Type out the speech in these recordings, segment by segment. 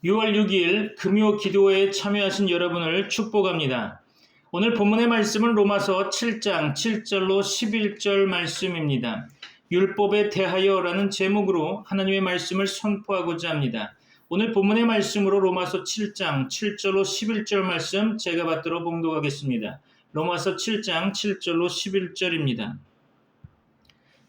6월 6일 금요 기도회에 참여하신 여러분을 축복합니다. 오늘 본문의 말씀은 로마서 7장 7절로 11절 말씀입니다. 율법에 대하여라는 제목으로 하나님의 말씀을 선포하고자 합니다. 오늘 본문의 말씀으로 로마서 7장 7절로 11절 말씀 제가 받들어 봉독하겠습니다. 로마서 7장 7절로 11절입니다.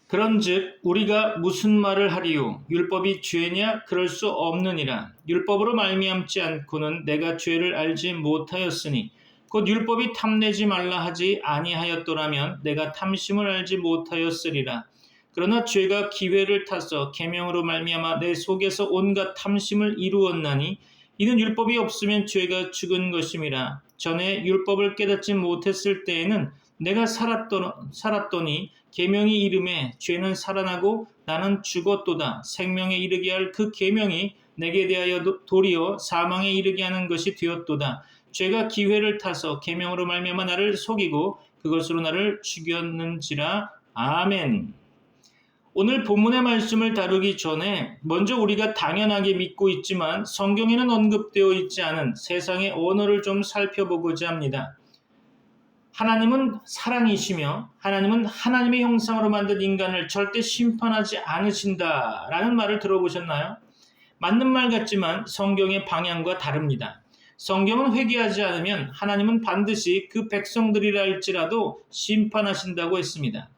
그런즉 우리가 무슨 말을 하리요? 율법이 죄냐? 그럴 수 없느니라. 율법으로 말미암지 않고는 내가 죄를 알지 못하였으니 곧 율법이 탐내지 말라 하지 아니하였더라면 내가 탐심을 알지 못하였으리라. 그러나 죄가 기회를 타서 계명으로 말미암아 내 속에서 온갖 탐심을 이루었나니 이는 율법이 없으면 죄가 죽은 것임이라. 전에 율법을 깨닫지 못했을 때에는 내가 살았더니 계명이 이름에 죄는 살아나고 나는 죽었도다. 생명에 이르게 할 그 계명이 내게 대하여 도리어 사망에 이르게 하는 것이 되었도다. 죄가 기회를 타서 계명으로 말미암아 나를 속이고 그것으로 나를 죽였는지라. 아멘. 오늘 본문의 말씀을 다루기 전에 먼저 우리가 당연하게 믿고 있지만 성경에는 언급되어 있지 않은 세상의 언어를 좀 살펴보고자 합니다. 하나님은 사랑이시며 하나님은 하나님의 형상으로 만든 인간을 절대 심판하지 않으신다라는 말을 들어보셨나요? 맞는 말 같지만 성경의 방향과 다릅니다. 성경은 회개하지 않으면 하나님은 반드시 그 백성들이라 할지라도 심판하신다고 했습니다.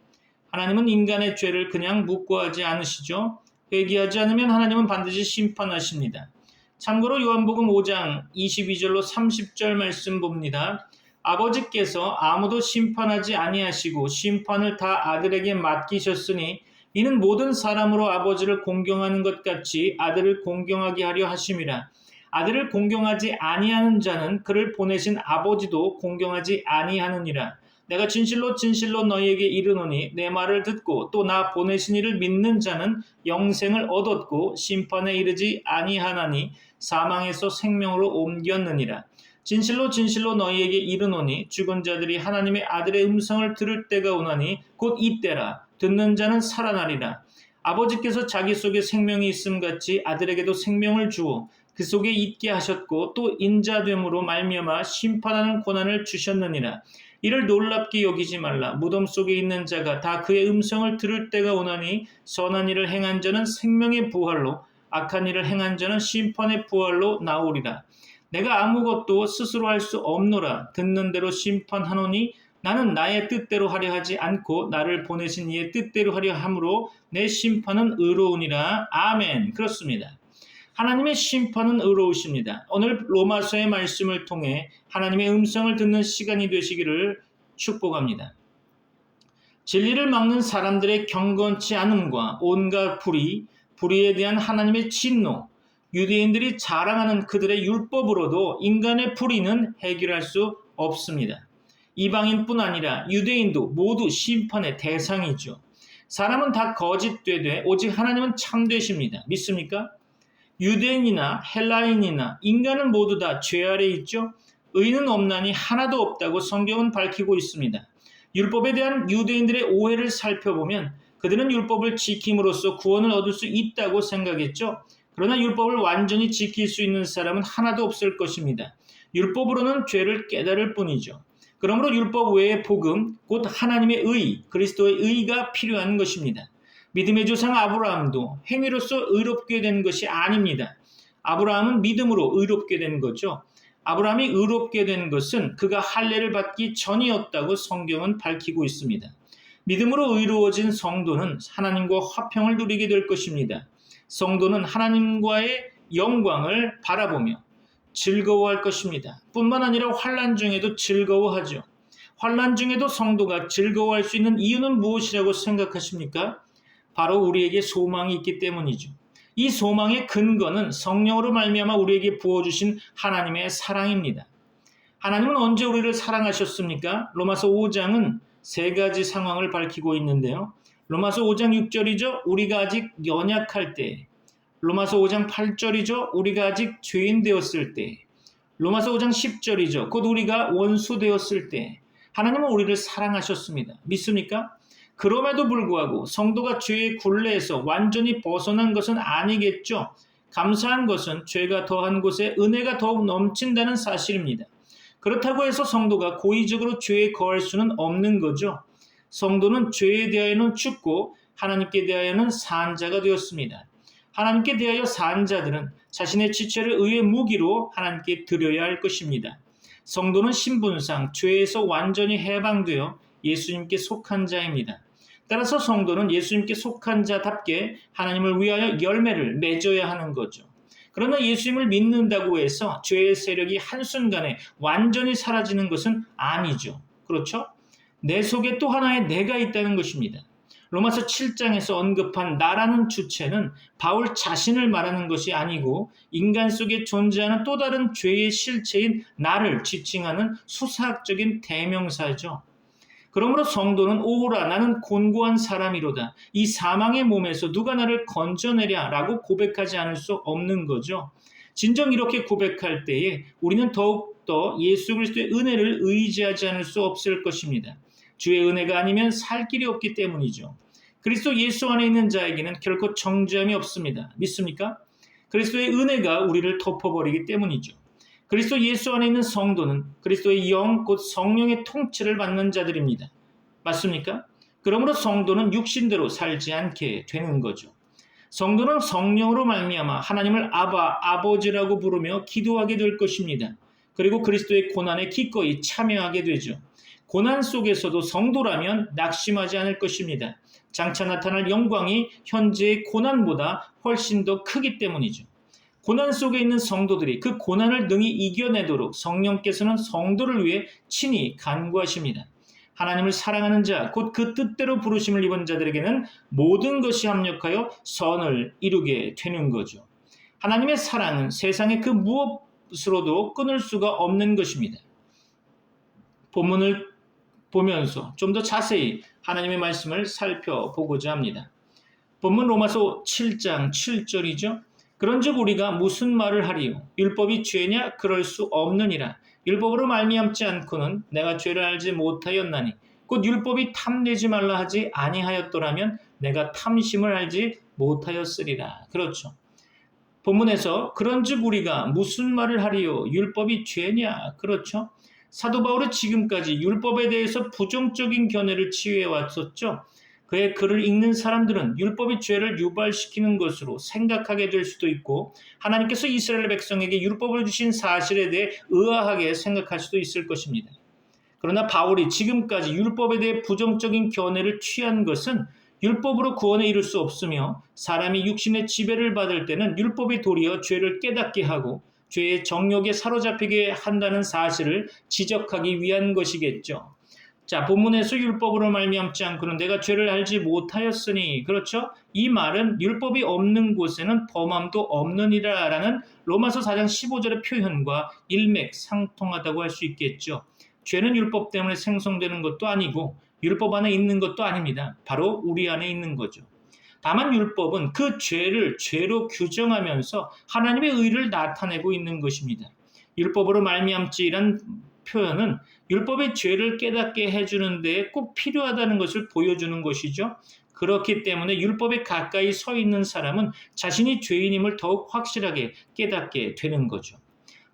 하나님은 인간의 죄를 그냥 묵고하지 않으시죠. 회개하지 않으면 하나님은 반드시 심판하십니다. 참고로 요한복음 5장 22절로 30절 말씀 봅니다. 아버지께서 아무도 심판하지 아니하시고 심판을 다 아들에게 맡기셨으니 이는 모든 사람으로 아버지를 공경하는 것 같이 아들을 공경하게 하려 하심이라. 아들을 공경하지 아니하는 자는 그를 보내신 아버지도 공경하지 아니하느니라. 내가 진실로 진실로 너희에게 이르노니 내 말을 듣고 또 나 보내신 이를 믿는 자는 영생을 얻었고 심판에 이르지 아니하나니 사망에서 생명으로 옮겼느니라. 진실로 진실로 너희에게 이르노니 죽은 자들이 하나님의 아들의 음성을 들을 때가 오나니 곧 이때라. 듣는 자는 살아나리라. 아버지께서 자기 속에 생명이 있음 같이 아들에게도 생명을 주어 그 속에 있게 하셨고 또 인자됨으로 말미암아 심판하는 권한을 주셨느니라. 이를 놀랍게 여기지 말라. 무덤 속에 있는 자가 다 그의 음성을 들을 때가 오나니 선한 일을 행한 자는 생명의 부활로 악한 일을 행한 자는 심판의 부활로 나오리라. 내가 아무것도 스스로 할 수 없노라. 듣는 대로 심판하노니 나는 나의 뜻대로 하려 하지 않고 나를 보내신 이의 뜻대로 하려 함으로 내 심판은 의로우니라. 아멘. 그렇습니다. 하나님의 심판은 의로우십니다. 오늘 로마서의 말씀을 통해 하나님의 음성을 듣는 시간이 되시기를 축복합니다. 진리를 막는 사람들의 경건치 않음과 온갖 불의에 대한 하나님의 진노, 유대인들이 자랑하는 그들의 율법으로도 인간의 불의는 해결할 수 없습니다. 이방인뿐 아니라 유대인도 모두 심판의 대상이죠. 사람은 다 거짓되되 오직 하나님은 참되십니다. 믿습니까? 유대인이나 헬라인이나 인간은 모두 다 죄 아래 있죠. 의는 없나니 하나도 없다고 성경은 밝히고 있습니다. 율법에 대한 유대인들의 오해를 살펴보면 그들은 율법을 지킴으로써 구원을 얻을 수 있다고 생각했죠. 그러나 율법을 완전히 지킬 수 있는 사람은 하나도 없을 것입니다. 율법으로는 죄를 깨달을 뿐이죠. 그러므로 율법 외의 복음, 곧 하나님의 의, 그리스도의 의가 필요한 것입니다. 믿음의 조상 아브라함도 행위로서 의롭게 된 것이 아닙니다. 아브라함은 믿음으로 의롭게 된 거죠. 아브라함이 의롭게 된 것은 그가 할례를 받기 전이었다고 성경은 밝히고 있습니다. 믿음으로 의로워진 성도는 하나님과 화평을 누리게 될 것입니다. 성도는 하나님과의 영광을 바라보며 즐거워할 것입니다. 뿐만 아니라 환난 중에도 즐거워하죠. 환난 중에도 성도가 즐거워할 수 있는 이유는 무엇이라고 생각하십니까? 바로 우리에게 소망이 있기 때문이죠. 이 소망의 근거는 성령으로 말미암아 우리에게 부어주신 하나님의 사랑입니다. 하나님은 언제 우리를 사랑하셨습니까? 로마서 5장은 세 가지 상황을 밝히고 있는데요. 로마서 5장 6절이죠. 우리가 아직 연약할 때. 로마서 5장 8절이죠. 우리가 아직 죄인 되었을 때. 로마서 5장 10절이죠. 곧 우리가 원수 되었을 때. 하나님은 우리를 사랑하셨습니다. 믿습니까? 그럼에도 불구하고 성도가 죄의 굴레에서 완전히 벗어난 것은 아니겠죠. 감사한 것은 죄가 더한 곳에 은혜가 더욱 넘친다는 사실입니다. 그렇다고 해서 성도가 고의적으로 죄에 거할 수는 없는 거죠. 성도는 죄에 대하여는 죽고 하나님께 대하여는 산 자가 되었습니다. 하나님께 대하여 산 자들은 자신의 지체를 의의 무기로 하나님께 드려야 할 것입니다. 성도는 신분상 죄에서 완전히 해방되어 예수님께 속한 자입니다. 따라서 성도는 예수님께 속한 자답게 하나님을 위하여 열매를 맺어야 하는 거죠. 그러나 예수님을 믿는다고 해서 죄의 세력이 한순간에 완전히 사라지는 것은 아니죠. 그렇죠? 내 속에 또 하나의 내가 있다는 것입니다. 로마서 7장에서 언급한 나라는 주체는 바울 자신을 말하는 것이 아니고 인간 속에 존재하는 또 다른 죄의 실체인 나를 지칭하는 수사학적인 대명사죠. 그러므로 성도는 오호라 나는 곤고한 사람이로다. 이 사망의 몸에서 누가 나를 건져내랴 라고 고백하지 않을 수 없는 거죠. 진정 이렇게 고백할 때에 우리는 더욱더 예수 그리스도의 은혜를 의지하지 않을 수 없을 것입니다. 주의 은혜가 아니면 살 길이 없기 때문이죠. 그리스도 예수 안에 있는 자에게는 결코 정죄함이 없습니다. 믿습니까? 그리스도의 은혜가 우리를 덮어버리기 때문이죠. 그리스도 예수 안에 있는 성도는 그리스도의 영, 곧 성령의 통치를 받는 자들입니다. 맞습니까? 그러므로 성도는 육신대로 살지 않게 되는 거죠. 성도는 성령으로 말미암아 하나님을 아바, 아버지라고 부르며 기도하게 될 것입니다. 그리고 그리스도의 고난에 기꺼이 참여하게 되죠. 고난 속에서도 성도라면 낙심하지 않을 것입니다. 장차 나타날 영광이 현재의 고난보다 훨씬 더 크기 때문이죠. 고난 속에 있는 성도들이 그 고난을 능히 이겨내도록 성령께서는 성도를 위해 친히 간구하십니다. 하나님을 사랑하는 자, 곧 그 뜻대로 부르심을 입은 자들에게는 모든 것이 합력하여 선을 이루게 되는 거죠. 하나님의 사랑은 세상의 그 무엇으로도 끊을 수가 없는 것입니다. 본문을 보면서 좀 더 자세히 하나님의 말씀을 살펴보고자 합니다. 본문 로마서 7장 7절이죠. 그런즉 우리가 무슨 말을 하리요? 율법이 죄냐? 그럴 수 없느니라. 율법으로 말미암지 않고는 내가 죄를 알지 못하였나니 곧 율법이 탐내지 말라 하지 아니하였더라면 내가 탐심을 알지 못하였으리라. 그렇죠. 본문에서 그런즉 우리가 무슨 말을 하리요? 율법이 죄냐? 그렇죠. 사도 바울은 지금까지 율법에 대해서 부정적인 견해를 치유해 왔었죠. 그의 글을 읽는 사람들은 율법이 죄를 유발시키는 것으로 생각하게 될 수도 있고 하나님께서 이스라엘 백성에게 율법을 주신 사실에 대해 의아하게 생각할 수도 있을 것입니다. 그러나 바울이 지금까지 율법에 대해 부정적인 견해를 취한 것은 율법으로 구원에 이를 수 없으며 사람이 육신의 지배를 받을 때는 율법이 도리어 죄를 깨닫게 하고 죄의 정욕에 사로잡히게 한다는 사실을 지적하기 위한 것이겠죠. 자, 본문에서 율법으로 말미암지 않고는 내가 죄를 알지 못하였으니, 그렇죠? 이 말은 율법이 없는 곳에는 범함도 없느니라라는 로마서 4장 15절의 표현과 일맥상통하다고 할 수 있겠죠. 죄는 율법 때문에 생성되는 것도 아니고 율법 안에 있는 것도 아닙니다. 바로 우리 안에 있는 거죠. 다만 율법은 그 죄를 죄로 규정하면서 하나님의 의를 나타내고 있는 것입니다. 율법으로 말미암지란 표현은 율법의 죄를 깨닫게 해주는 데에 꼭 필요하다는 것을 보여주는 것이죠. 그렇기 때문에 율법에 가까이 서 있는 사람은 자신이 죄인임을 더욱 확실하게 깨닫게 되는 거죠.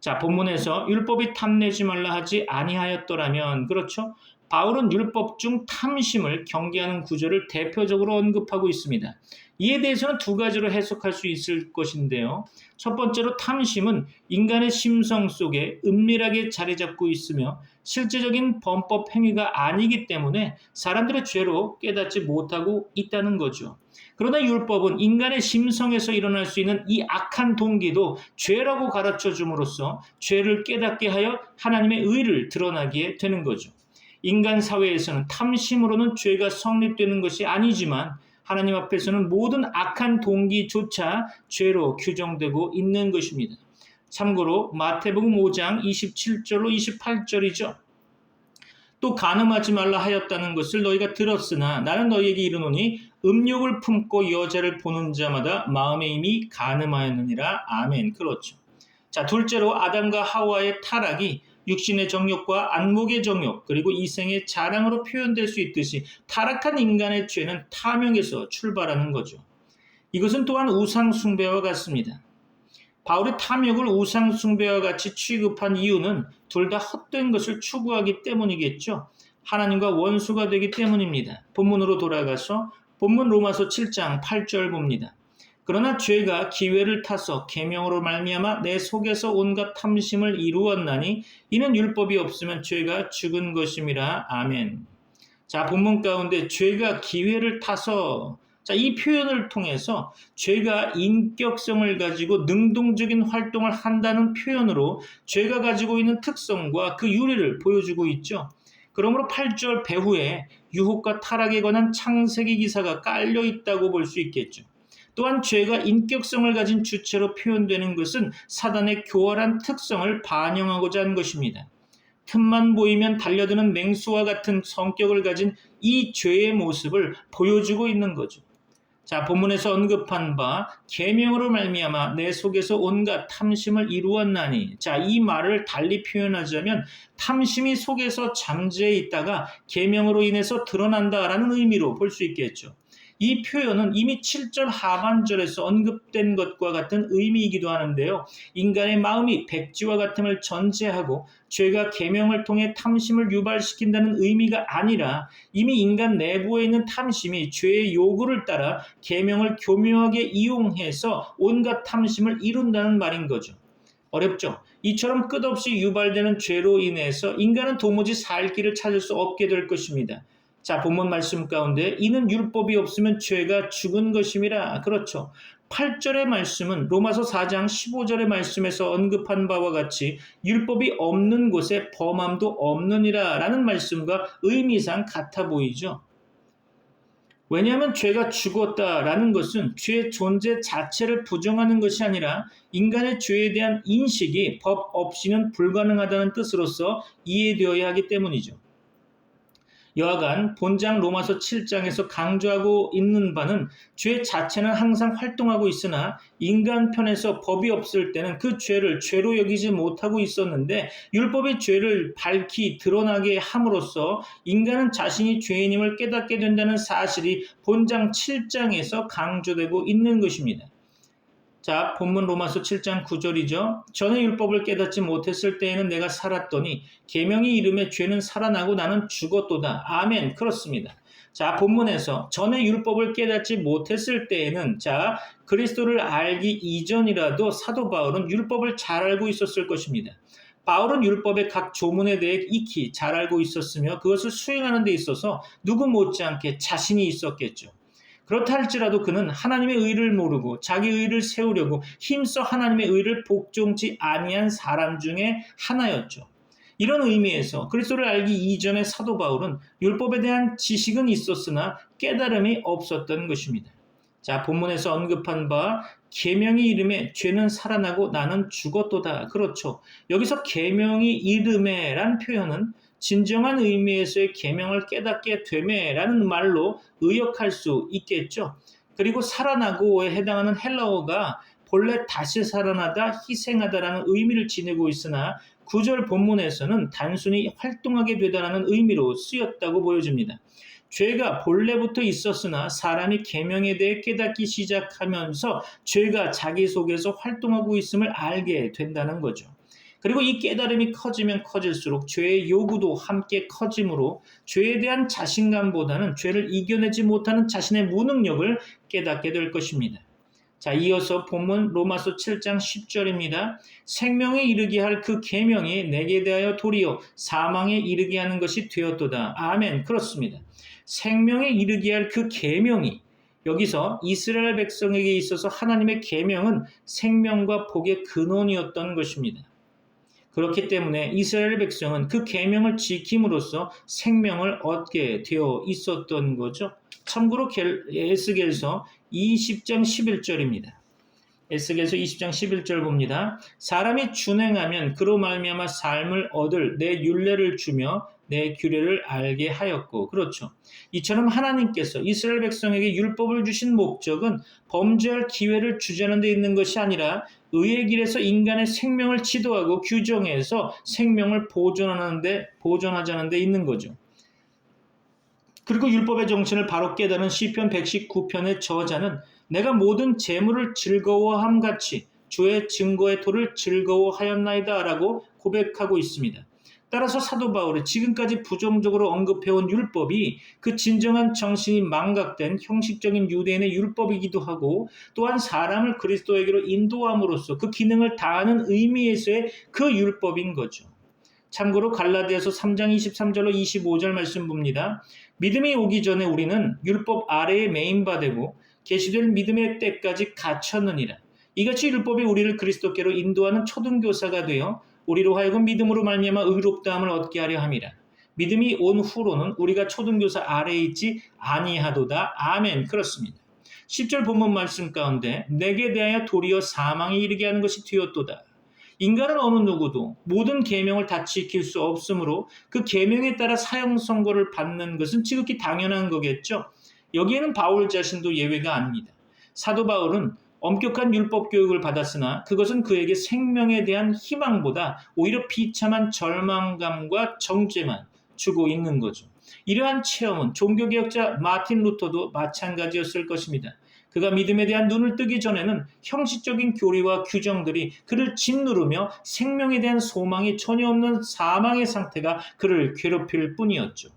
자, 본문에서 율법이 탐내지 말라 하지 아니하였더라면, 그렇죠? 바울은 율법 중 탐심을 경계하는 구절을 대표적으로 언급하고 있습니다. 이에 대해서는 두 가지로 해석할 수 있을 것인데요. 첫 번째로 탐심은 인간의 심성 속에 은밀하게 자리 잡고 있으며 실제적인 범법 행위가 아니기 때문에 사람들의 죄로 깨닫지 못하고 있다는 거죠. 그러나 율법은 인간의 심성에서 일어날 수 있는 이 악한 동기도 죄라고 가르쳐 줌으로써 죄를 깨닫게 하여 하나님의 의를 드러나게 되는 거죠. 인간 사회에서는 탐심으로는 죄가 성립되는 것이 아니지만 하나님 앞에서는 모든 악한 동기조차 죄로 규정되고 있는 것입니다. 참고로 마태복음 5장 27절로 28절이죠. 또 간음하지 말라 하였다는 것을 너희가 들었으나 나는 너희에게 이르노니 음욕을 품고 여자를 보는 자마다 마음에 이미 간음하였느니라. 아멘. 그렇죠. 자, 둘째로 아담과 하와의 타락이 육신의 정욕과 안목의 정욕 그리고 이생의 자랑으로 표현될 수 있듯이 타락한 인간의 죄는 탐욕에서 출발하는 거죠. 이것은 또한 우상 숭배와 같습니다. 바울이 탐욕을 우상 숭배와 같이 취급한 이유는 둘 다 헛된 것을 추구하기 때문이겠죠. 하나님과 원수가 되기 때문입니다. 본문으로 돌아가서 본문 로마서 7장 8절 봅니다. 그러나 죄가 기회를 타서 계명으로 말미암아 내 속에서 온갖 탐심을 이루었나니 이는 율법이 없으면 죄가 죽은 것임이라. 아멘. 자, 본문 가운데 죄가 기회를 타서, 자, 이 표현을 통해서 죄가 인격성을 가지고 능동적인 활동을 한다는 표현으로 죄가 가지고 있는 특성과 그 유래를 보여주고 있죠. 그러므로 8절 배후에 유혹과 타락에 관한 창세기 기사가 깔려 있다고 볼 수 있겠죠. 또한 죄가 인격성을 가진 주체로 표현되는 것은 사단의 교활한 특성을 반영하고자 한 것입니다. 틈만 보이면 달려드는 맹수와 같은 성격을 가진 이 죄의 모습을 보여주고 있는 거죠. 자, 본문에서 언급한 바 계명으로 말미암아 내 속에서 온갖 탐심을 이루었나니, 자, 이 말을 달리 표현하자면 탐심이 속에서 잠재해 있다가 계명으로 인해서 드러난다라는 의미로 볼 수 있겠죠. 이 표현은 이미 7절 하반절에서 언급된 것과 같은 의미이기도 하는데요. 인간의 마음이 백지와 같음을 전제하고 죄가 계명을 통해 탐심을 유발시킨다는 의미가 아니라 이미 인간 내부에 있는 탐심이 죄의 요구를 따라 계명을 교묘하게 이용해서 온갖 탐심을 이룬다는 말인 거죠. 어렵죠? 이처럼 끝없이 유발되는 죄로 인해서 인간은 도무지 살 길을 찾을 수 없게 될 것입니다. 자, 본문 말씀 가운데 이는 율법이 없으면 죄가 죽은 것임이라. 그렇죠. 8절의 말씀은 로마서 4장 15절의 말씀에서 언급한 바와 같이 율법이 없는 곳에 범함도 없느니라 라는 말씀과 의미상 같아 보이죠. 왜냐하면 죄가 죽었다라는 것은 죄의 존재 자체를 부정하는 것이 아니라 인간의 죄에 대한 인식이 법 없이는 불가능하다는 뜻으로서 이해되어야 하기 때문이죠. 여하간 본장 로마서 7장에서 강조하고 있는 바는 죄 자체는 항상 활동하고 있으나 인간 편에서 법이 없을 때는 그 죄를 죄로 여기지 못하고 있었는데 율법의 죄를 밝히 드러나게 함으로써 인간은 자신이 죄인임을 깨닫게 된다는 사실이 본장 7장에서 강조되고 있는 것입니다. 자, 본문 로마서 7장 9절이죠. 전에 율법을 깨닫지 못했을 때에는 내가 살았더니 계명이 이름에 죄는 살아나고 나는 죽었도다. 아멘. 그렇습니다. 자, 본문에서 전에 율법을 깨닫지 못했을 때에는, 자, 그리스도를 알기 이전이라도 사도 바울은 율법을 잘 알고 있었을 것입니다. 바울은 율법의 각 조문에 대해 익히 잘 알고 있었으며 그것을 수행하는 데 있어서 누구 못지않게 자신이 있었겠죠. 그렇다 할지라도 그는 하나님의 의를 모르고 자기 의를 세우려고 힘써 하나님의 의를 복종치 아니한 사람 중에 하나였죠. 이런 의미에서 그리스도를 알기 이전의 사도 바울은 율법에 대한 지식은 있었으나 깨달음이 없었던 것입니다. 자, 본문에서 언급한 바 계명이 이름에 죄는 살아나고 나는 죽었도다. 그렇죠. 여기서 계명이 이름에란 표현은 진정한 의미에서의 계명을 깨닫게 되매라는 말로 의역할 수 있겠죠. 그리고 살아나고에 해당하는 헬라어가 본래 다시 살아나다, 희생하다라는 의미를 지니고 있으나 9절 본문에서는 단순히 활동하게 되다라는 의미로 쓰였다고 보여집니다. 죄가 본래부터 있었으나 사람이 계명에 대해 깨닫기 시작하면서 죄가 자기 속에서 활동하고 있음을 알게 된다는 거죠. 그리고 이 깨달음이 커지면 커질수록 죄의 요구도 함께 커지므로 죄에 대한 자신감보다는 죄를 이겨내지 못하는 자신의 무능력을 깨닫게 될 것입니다. 자, 이어서 본문 로마서 7장 10절입니다. 생명에 이르게 할 그 계명이 내게 대하여 도리어 사망에 이르게 하는 것이 되었도다. 아멘. 그렇습니다. 생명에 이르게 할 그 계명이, 여기서 이스라엘 백성에게 있어서 하나님의 계명은 생명과 복의 근원이었던 것입니다. 그렇기 때문에 이스라엘 백성은 그 계명을 지킴으로써 생명을 얻게 되어 있었던 거죠. 참고로 에스겔서 20장 11절입니다. 에스겔서 20장 11절 봅니다. 사람이 준행하면 그로 말미암아 삶을 얻을 내 율례를 주며 내 규례를 알게 하였고. 그렇죠. 이처럼 하나님께서 이스라엘 백성에게 율법을 주신 목적은 범죄할 기회를 주자는 데 있는 것이 아니라 의의 길에서 인간의 생명을 지도하고 규정해서 생명을 보존하자는 데 있는 거죠. 그리고 율법의 정신을 바로 깨달은 시편 119편의 저자는 내가 모든 재물을 즐거워함 같이 주의 증거의 도를 즐거워하였나이다라고 고백하고 있습니다. 따라서 사도 바울이 지금까지 부정적으로 언급해온 율법이 그 진정한 정신이 망각된 형식적인 유대인의 율법이기도 하고, 또한 사람을 그리스도에게로 인도함으로써 그 기능을 다하는 의미에서의 그 율법인 거죠. 참고로 갈라디아서 3장 23절로 25절 말씀 봅니다. 믿음이 오기 전에 우리는 율법 아래에 매인바되고 계시될 믿음의 때까지 갇혔느니라. 이같이 율법이 우리를 그리스도께로 인도하는 초등교사가 되어 우리로 하여금 믿음으로 말미암아 의롭다함을 얻게 하려 함이라. 믿음이 온 후로는 우리가 초등교사 아래에 있지 아니하도다. 아멘. 그렇습니다. 10절 본문 말씀 가운데 내게 대하여 도리어 사망에 이르게 하는 것이 되었도다. 인간은 어느 누구도 모든 계명을 다 지킬 수 없으므로 그 계명에 따라 사형 선고를 받는 것은 지극히 당연한 거겠죠. 여기에는 바울 자신도 예외가 아닙니다. 사도 바울은 엄격한 율법 교육을 받았으나 그것은 그에게 생명에 대한 희망보다 오히려 비참한 절망감과 정죄만 주고 있는 거죠. 이러한 체험은 종교개혁자 마틴 루터도 마찬가지였을 것입니다. 그가 믿음에 대한 눈을 뜨기 전에는 형식적인 교리와 규정들이 그를 짓누르며 생명에 대한 소망이 전혀 없는 사망의 상태가 그를 괴롭힐 뿐이었죠.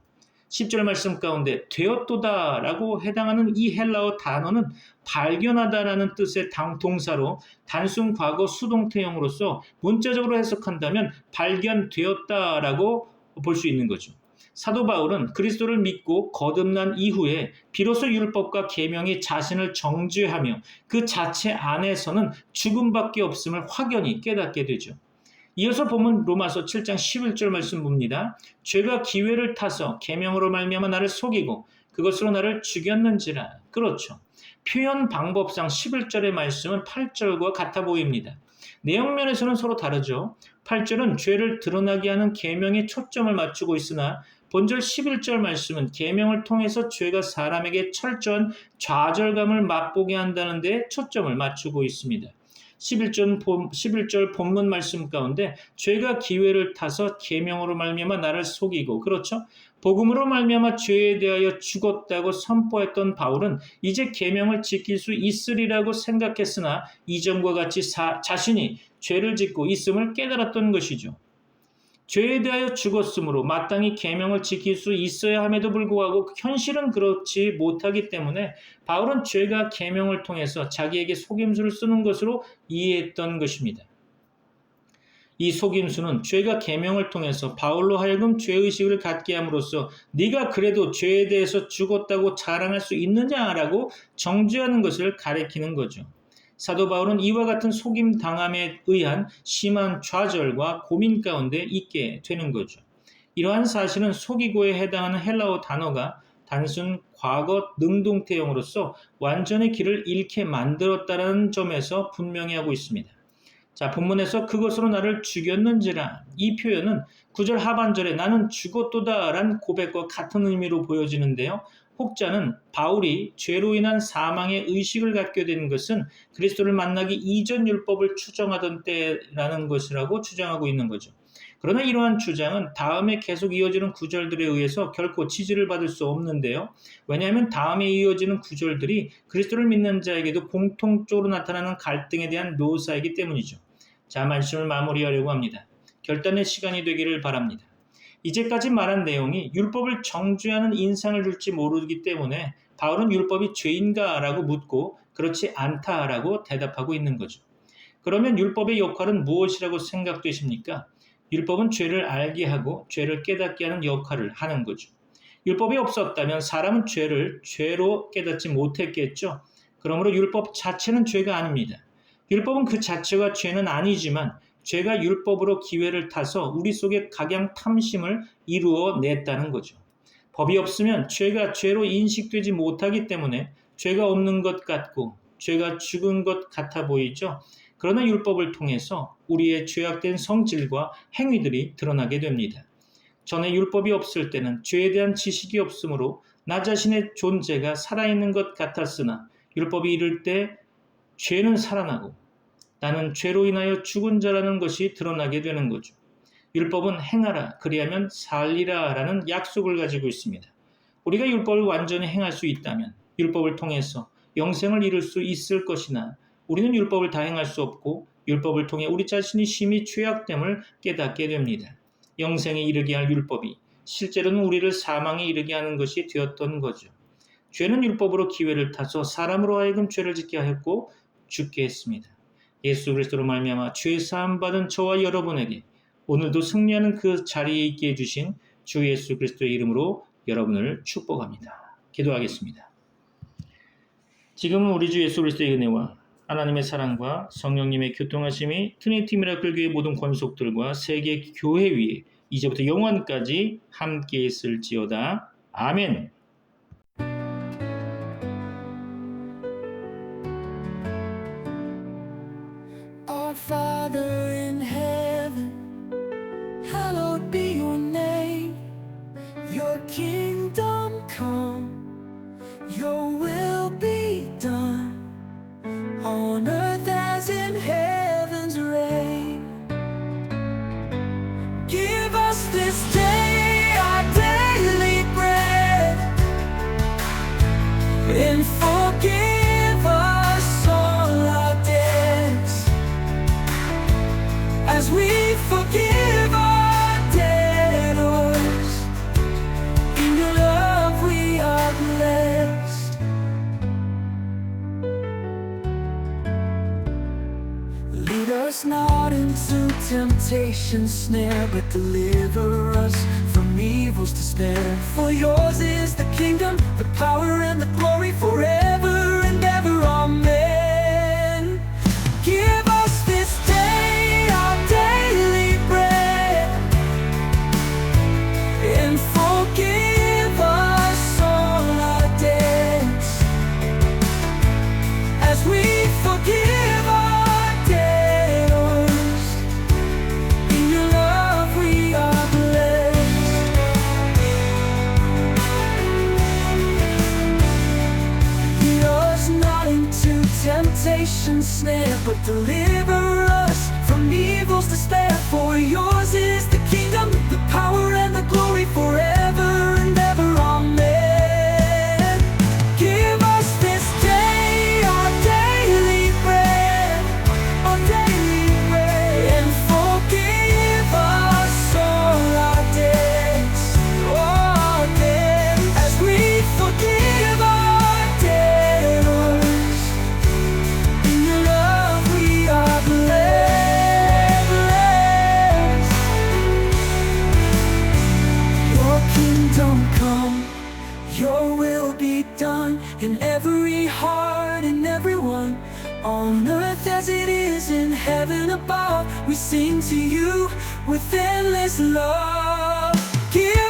10절 말씀 가운데 되었도다 라고 해당하는 이 헬라어 단어는 발견하다라는 뜻의 동사로 단순 과거 수동태형으로서 문자적으로 해석한다면 발견되었다라고 볼 수 있는 거죠. 사도 바울은 그리스도를 믿고 거듭난 이후에 비로소 율법과 계명이 자신을 정죄하며 그 자체 안에서는 죽음밖에 없음을 확연히 깨닫게 되죠. 이어서 보면 로마서 7장 11절 말씀 봅니다. 죄가 기회를 타서 계명으로 말미암아 나를 속이고 그것으로 나를 죽였는지라. 그렇죠. 표현 방법상 11절의 말씀은 8절과 같아 보입니다. 내용 면에서는 서로 다르죠. 8절은 죄를 드러나게 하는 계명에 초점을 맞추고 있으나 본절 11절 말씀은 계명을 통해서 죄가 사람에게 철저한 좌절감을 맛보게 한다는 데 초점을 맞추고 있습니다. 11절 본문 말씀 가운데 죄가 기회를 타서 계명으로 말미암아 나를 속이고, 그렇죠? 복음으로 말미암아 죄에 대하여 죽었다고 선포했던 바울은 이제 계명을 지킬 수 있으리라고 생각했으나 이전과 같이 자신이 죄를 짓고 있음을 깨달았던 것이죠. 죄에 대하여 죽었으므로 마땅히 계명을 지킬 수 있어야 함에도 불구하고 현실은 그렇지 못하기 때문에 바울은 죄가 계명을 통해서 자기에게 속임수를 쓰는 것으로 이해했던 것입니다. 이 속임수는 죄가 계명을 통해서 바울로 하여금 죄의식을 갖게 함으로써 네가 그래도 죄에 대해서 죽었다고 자랑할 수 있느냐라고 정죄하는 것을 가리키는 거죠. 사도 바울은 이와 같은 속임 당함에 의한 심한 좌절과 고민 가운데 있게 되는 거죠. 이러한 사실은 속이고에 해당하는 헬라어 단어가 단순 과거 능동태형으로서 완전히 길을 잃게 만들었다는 점에서 분명히 하고 있습니다. 자, 본문에서 그것으로 나를 죽였는지라, 이 표현은 9절 하반절에 나는 죽었도다 란 고백과 같은 의미로 보여지는데요. 혹자는 바울이 죄로 인한 사망의 의식을 갖게 된 것은 그리스도를 만나기 이전 율법을 추정하던 때라는 것이라고 주장하고 있는 거죠. 그러나 이러한 주장은 다음에 계속 이어지는 구절들에 의해서 결코 지지를 받을 수 없는데요. 왜냐하면 다음에 이어지는 구절들이 그리스도를 믿는 자에게도 공통적으로 나타나는 갈등에 대한 묘사이기 때문이죠. 자, 말씀을 마무리하려고 합니다. 결단의 시간이 되기를 바랍니다. 이제까지 말한 내용이 율법을 정죄하는 인상을 줄지 모르기 때문에 바울은 율법이 죄인가 라고 묻고 그렇지 않다라고 대답하고 있는 거죠. 그러면 율법의 역할은 무엇이라고 생각되십니까? 율법은 죄를 알게 하고 죄를 깨닫게 하는 역할을 하는 거죠. 율법이 없었다면 사람은 죄를 죄로 깨닫지 못했겠죠. 그러므로 율법 자체는 죄가 아닙니다. 율법은 그 자체가 죄는 아니지만 죄가 율법으로 기회를 타서 우리 속에 각양 탐심을 이루어냈다는 거죠. 법이 없으면 죄가 죄로 인식되지 못하기 때문에 죄가 없는 것 같고 죄가 죽은 것 같아 보이죠. 그러나 율법을 통해서 우리의 죄악된 성질과 행위들이 드러나게 됩니다. 전에 율법이 없을 때는 죄에 대한 지식이 없으므로 나 자신의 존재가 살아있는 것 같았으나 율법이 이를 때 죄는 살아나고 나는 죄로 인하여 죽은 자라는 것이 드러나게 되는 거죠. 율법은 행하라 그리하면 살리라 라는 약속을 가지고 있습니다. 우리가 율법을 완전히 행할 수 있다면 율법을 통해서 영생을 이룰 수 있을 것이나 우리는 율법을 다 행할 수 없고 율법을 통해 우리 자신이 심히 죄악됨을 깨닫게 됩니다. 영생에 이르게 할 율법이 실제로는 우리를 사망에 이르게 하는 것이 되었던 거죠. 죄는 율법으로 기회를 타서 사람으로 하여금 죄를 짓게 하였고 죽게 했습니다. 예수 그리스도로 말미암아 죄 사함 받은 저와 여러분에게 오늘도 승리하는 그 자리에 있게 해주신 주 예수 그리스도의 이름으로 여러분을 축복합니다. 기도하겠습니다. 지금은 우리 주 예수 그리스도의 은혜와 하나님의 사랑과 성령님의 교통하심이 트리니티 미라클 교회 모든 권속들과 세계 교회 위에 이제부터 영원까지 함께 있을지어다. 아멘. Our Father in heaven, hallowed be your name. Your kingdom come, your will be done, on earth as in heaven's reign. Give us this day our daily bread, and forgive us all our debts, as we forgive our debtors. In your love we are blessed. Lead us not into temptation's snare, but deliver us from evil's despair. For yours is the kingdom, the power, and the glory forever and ever. Amen. Give us this day our daily bread, and forgive us all our debts, as we forgive our debtors. In your love we are blessed. Lead us not into temptation's snare, but deliver us from evil's despair. For yours is the kingdom, the power, and the glory forever and ever. Amen. Give us this day our daily bread, and forgive us all our debts, as we forgive our debtors. In your love we are blessed. Your kingdom come, your will be done, in every heart and everyone, on earth as it is in heaven above. We sing to you with endless love. Give